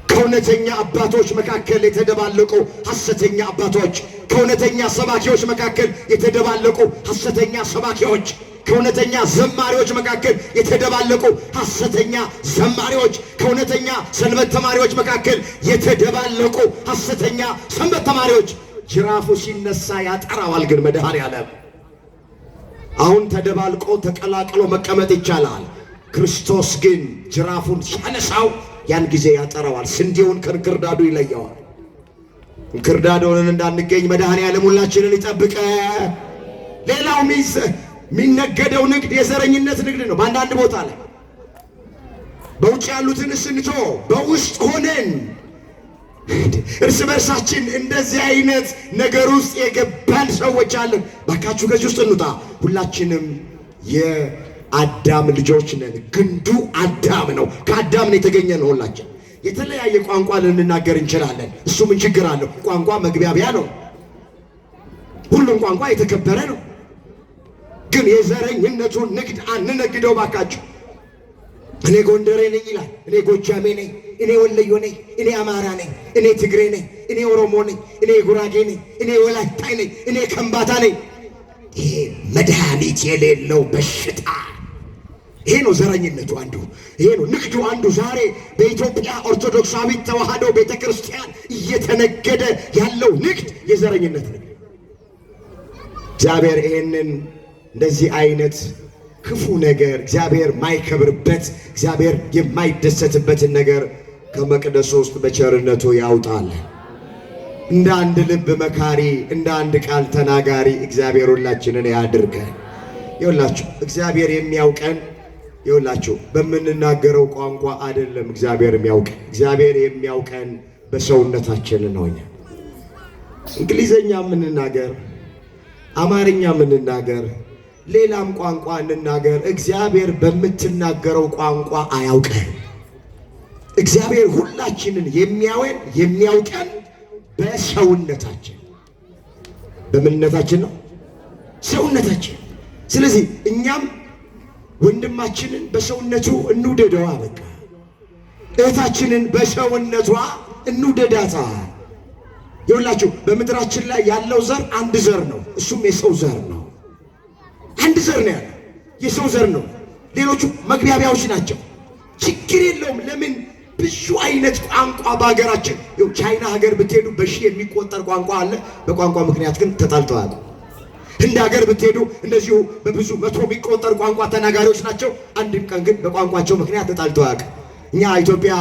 ከእውነተኛ አባቶች መካከል የተደባለቁ ሐሰተኛ አባቶች፣ ከእውነተኛ ሰባኪዎች መካከል የተደባለቁ ሐሰተኛ ሰባኪዎች፣ ከእውነተኛ ዘማሪዎች መካከል የተደባለቁ ሐሰተኛ ዘማሪዎች፣ ከእውነተኛ ሰንበት ተማሪዎች መካከል የተደባለቁ ሐሰተኛ ሰንበት ተማሪዎች። ጅራፉ ሲነሳ ያጠራዋል ግን መድኃኔዓለም። አሁን ተደባልቆ ተቀላቅሎ መቀመጥ ይቻላል። ክርስቶስ ግን ጅራፉን ሲያነሳው ያን ጊዜ ያጠራዋል። ስንዴውን ከእንክርዳዱ ይለየዋል። እንክርዳዱን እንዳንገኝ መድኃኔዓለም ሁላችንን ይጠብቀ። ሌላው የሚነገደው ንግድ የዘረኝነት ንግድ ነው። በአንዳንድ ቦታ ላይ በውጭ ያሉትን ስንቶ በውስጥ ሆነን እርስ በርሳችን እንደዚህ አይነት ነገር ውስጥ የገባን ሰዎች አለን። ባካችሁ ከዚህ ውስጥ እንውጣ። ሁላችንም የአዳም ልጆች ነን። ግንዱ አዳም ነው። ከአዳም ነው የተገኘ ነው። ሁላችን የተለያየ ቋንቋ ልንናገር እንችላለን። እሱ ምን ችግር አለው? ቋንቋ መግቢያቢያ ነው። ሁሉም ቋንቋ የተከበረ ነው። ግን የዘረኝነቱን ንግድ አንነግደው ባካችሁ። እኔ ጎንደሬ ነኝ ይላል፣ እኔ ጎጃሜ ነኝ፣ እኔ ወለዮ ነኝ፣ እኔ አማራ ነኝ፣ እኔ ትግሬ ነኝ፣ እኔ ኦሮሞ ነኝ፣ እኔ ጉራጌ ነኝ፣ እኔ ወላይታይ ነኝ፣ እኔ ከምባታ ነኝ። ይሄ መድኃኒት የሌለው በሽታ። ይሄ ነው ዘረኝነቱ አንዱ፣ ይሄ ነው ንግዱ አንዱ። ዛሬ በኢትዮጵያ ኦርቶዶክሳዊት ተዋሕዶ ቤተ ክርስቲያን እየተነገደ ያለው ንግድ የዘረኝነት ንግድ። እግዚአብሔር ይሄንን እንደዚህ አይነት ክፉ ነገር እግዚአብሔር ማይከብርበት እግዚአብሔር የማይደሰትበትን ነገር ከመቅደሱ ውስጥ በቸርነቱ ያውጣል። እንደ አንድ ልብ መካሪ፣ እንደ አንድ ቃል ተናጋሪ እግዚአብሔር ሁላችንን ያድርገን። ይኸውላችሁ እግዚአብሔር የሚያውቀን ይኸውላችሁ በምንናገረው ቋንቋ አይደለም። እግዚአብሔር የሚያውቀን በሰውነታችን ነው። እኛ እንግሊዘኛ የምንናገር፣ አማርኛ የምንናገር፣ ሌላም ቋንቋ እንናገር፣ እግዚአብሔር በምትናገረው ቋንቋ አያውቀን። እግዚአብሔር ሁላችንን የሚያውቀን በሰውነታችን። በምንነታችን ነው ሰውነታችን። ስለዚህ እኛም ወንድማችንን በሰውነቱ እንውደደዋ። በቃ እህታችንን በሰውነቷ እንውደዳታ። ይኸውላችሁ በምድራችን ላይ ያለው ዘር አንድ ዘር ነው። እሱም የሰው ዘር ነው። አንድ ዘር ነው ያለው፣ የሰው ዘር ነው። ሌሎቹ መግቢያቢያዎች ናቸው። ችግር የለውም። ለምን ብዙ አይነት ቋንቋ በሀገራችን ቻይና ሀገር ብትሄዱ በሺህ የሚቆጠር ቋንቋ አለ። በቋንቋ ምክንያት ግን ተጣልተዋል። ህንድ ሀገር ብትሄዱ እንደዚሁ በብዙ መቶ የሚቆጠሩ ቋንቋ ተናጋሪዎች ናቸው። አንድም ቀን ግን በቋንቋቸው ምክንያት ተጣልተው አያውቅም። እኛ ኢትዮጵያ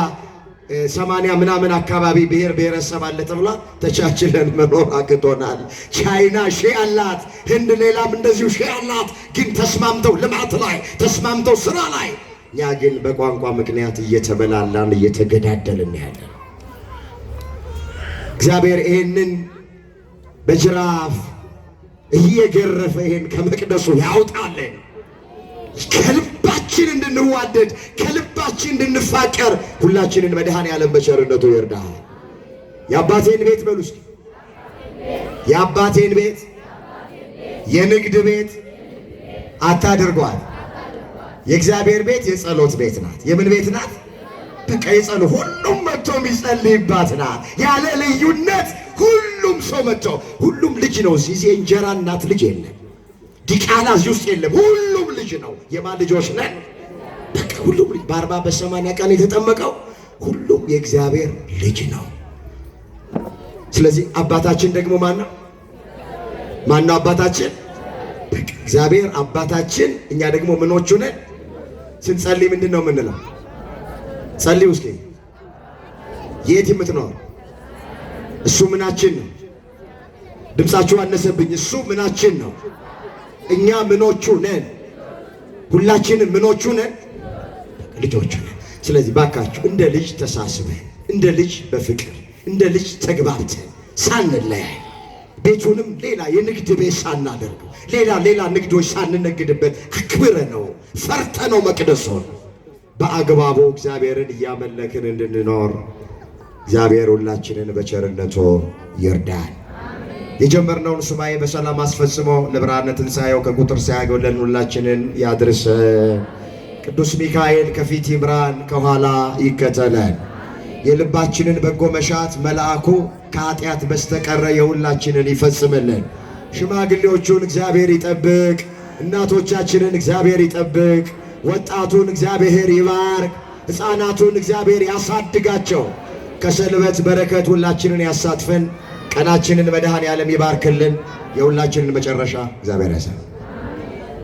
80 ምናምን አካባቢ ብሔር ብሔረሰብ አለ ተብሏል። ተቻችለን መኖር አቅቶናል። ቻይና ሺህ አላት፣ ህንድ ሌላም እንደዚሁ ሺህ አላት። ግን ተስማምተው ልማት ላይ ተስማምተው ስራ ላይ፣ እኛ ግን በቋንቋ ምክንያት እየተበላላን እየተገዳደልን ያለን። እግዚአብሔር ይህንን በጅራፍ እየገረፈ ይህን ከመቅደሱ ያውጣልን። ከልባችን እንድንዋደድ ከልባችን እንድንፋቀር ሁላችንን መድኃኔዓለም በቸርነቱ ይርዳል። የአባቴን ቤት በሉ እስኪ፣ የአባቴን ቤት የንግድ ቤት አታድርጓት። የእግዚአብሔር ቤት የጸሎት ቤት ናት። የምን ቤት ናት? በቃ የጸሎት ሁሉም መጥቶ የሚጸልይባት ናት። ያለ ልዩነት ሁሉም ሰው መጥቶ፣ ሁሉም ልጅ ነው እዚህ። የእንጀራ እናት ልጅ የለም፣ ዲቃላ እዚህ ውስጥ የለም። ሁሉም ልጅ ነው። የማን ልጆች ነን? በቃ ሁሉም ልጅ በ40 በ80 ቀን የተጠመቀው ሁሉም የእግዚአብሔር ልጅ ነው። ስለዚህ አባታችን ደግሞ ማን ነው? ማን ነው አባታችን? በቃ እግዚአብሔር አባታችን። እኛ ደግሞ ምኖቹ ነን? ስንጸልይ ምንድን ነው የምንለው? ጸልዩ እስኪ። የት የምትኖር? እሱ ምናችን ነው? ድምፃችሁ አነሰብኝ። እሱ ምናችን ነው? እኛ ምኖቹ ነን? ሁላችንም ምኖቹ ነን? ልጆቹ ነን። ስለዚህ ባካችሁ እንደ ልጅ ተሳስበን፣ እንደ ልጅ በፍቅር፣ እንደ ልጅ ተግባብተን ሳንለያይ፣ ቤቱንም ሌላ የንግድ ቤት ሳናደርገው፣ ሌላ ንግዶች ሳንነግድበት አክብረ ነው ፈርተ ነው መቅደሱን በአግባቡ እግዚአብሔርን እያመለክን እንድንኖር እግዚአብሔር ሁላችንን በቸርነቱ ይርዳል። የጀመርነውን ሱባኤ በሰላም አስፈጽሞ ለብርሃነ ትንሣኤው ከቁጥር ሳያጎለን ሁላችንን ያድርሰ። ቅዱስ ሚካኤል ከፊት ይምራን፣ ከኋላ ይከተለን። የልባችንን በጎ መሻት መልአኩ ከኃጢአት በስተቀረ የሁላችንን ይፈጽምልን። ሽማግሌዎቹን እግዚአብሔር ይጠብቅ፣ እናቶቻችንን እግዚአብሔር ይጠብቅ፣ ወጣቱን እግዚአብሔር ይባርክ፣ ሕፃናቱን እግዚአብሔር ያሳድጋቸው። ከሰንበት በረከት ሁላችንን ያሳትፈን። ቀናችንን መድኃኔዓለም ይባርክልን። የሁላችንን መጨረሻ እግዚአብሔር ያሳይ።